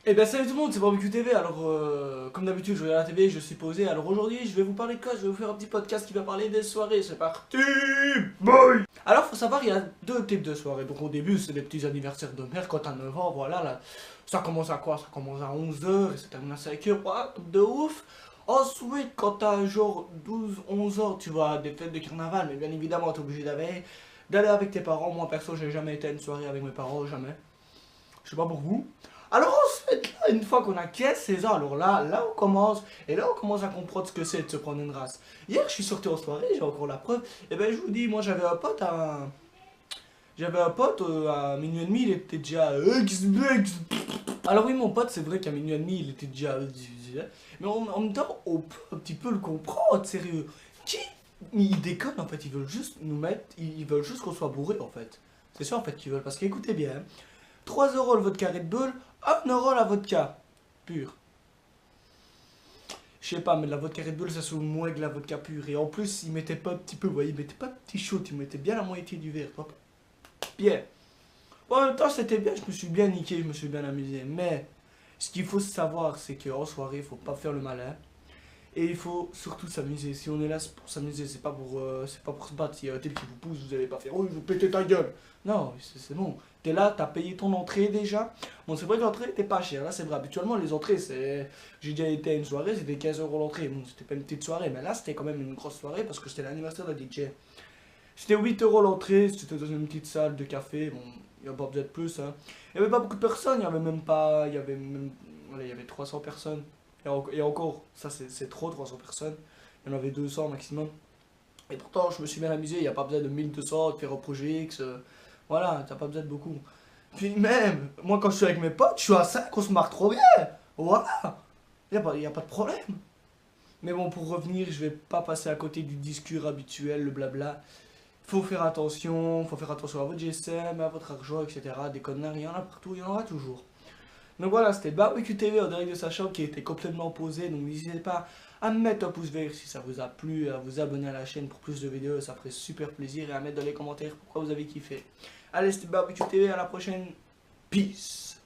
Eh ben salut tout le monde, c'est Barbecue TV. Alors comme d'habitude je regarde la TV, je suis posé. Alors aujourd'hui je vais vous parler de quoi? Je vais vous faire un petit podcast qui va parler des soirées. C'est parti. Bye. Alors faut savoir il y a deux types de soirées. Donc au début c'est les petits anniversaires de mère quand t'as 9 ans. Voilà là. Ça commence à quoi? Ça commence à 11 h et ça termine à 5 h. Voilà, truc de ouf. Ensuite quand t'as genre 12 11 ans tu vas à des fêtes de carnaval. Mais bien évidemment t'es obligé d'aller avec tes parents. Moi perso j'ai jamais été à une soirée avec mes parents. Jamais. Je sais pas pour vous. Alors ensuite, là, une fois qu'on a 15 16 ans, alors là on commence, et là on commence à comprendre ce que c'est de se prendre une race. Hier je suis sorti en soirée, j'ai encore la preuve, et ben je vous dis, moi j'avais un pote à minuit et demi, il était déjà alors oui mon pote, c'est vrai qu'à minuit et demi il était déjà mais en même temps on peut un petit peu le comprendre, sérieux. Qui ils déconnent en fait, ils veulent juste nous mettre, ils veulent juste qu'on soit bourré en fait. C'est ça en fait qu'ils veulent, parce qu'écoutez bien, hein. 3 € le vodka Red Bull, 1 € la vodka pure. Je sais pas, mais la vodka Red Bull ça saoule moins que la vodka pure. Et en plus, ils mettaient pas un petit peu, vous voyez, ils mettaient pas un petit shot, ils mettaient bien la moitié du verre. Hop. Bien. Bon, en même temps, c'était bien, je me suis bien niqué, je me suis bien amusé. Mais ce qu'il faut savoir, c'est qu'en soirée, il faut pas faire le malin. Et il faut surtout s'amuser. Si on est là, c'est pour s'amuser, c'est pas pour se battre. S'il y a un type qui vous pousse, vous allez pas faire oh, je vais péter ta gueule. Non, c'est bon. T'es là, t'as payé ton entrée déjà. Bon, c'est vrai que l'entrée était pas chère. Là, c'est vrai. Habituellement, les entrées, c'est. J'ai déjà été à une soirée, c'était 15 € l'entrée. Bon, c'était pas une petite soirée, mais là, c'était quand même une grosse soirée parce que c'était l'anniversaire de DJ. C'était 8 € l'entrée, c'était dans une petite salle de café. Bon, il y a pas besoin de plus, hein. Il y avait pas beaucoup de personnes, il y avait même pas. Il y avait même. Voilà, il y avait 300 personnes. Et encore, ça c'est trop, 300 personnes. Il y en avait 200 maximum. Et pourtant, je me suis bien amusé. Il n'y a pas besoin de 1200, de faire un projet X. Voilà, t'as pas besoin de beaucoup. Puis même, moi quand je suis avec mes potes, je suis à 5, on se marre trop bien. Voilà, y a pas de problème. Mais bon, pour revenir, je vais pas passer à côté du discours habituel, le blabla. Faut faire attention à votre GSM, à votre argent, etc. Des conneries, il y en a partout, il y en aura toujours. Donc voilà, c'était Barbecue TV en direct de sa chambre qui était complètement posé. Donc n'hésitez pas à mettre un pouce vert si ça vous a plu, à vous abonner à la chaîne pour plus de vidéos, ça ferait super plaisir. Et à mettre dans les commentaires pourquoi vous avez kiffé. Allez, c'était Barbecue TV, à la prochaine. Peace.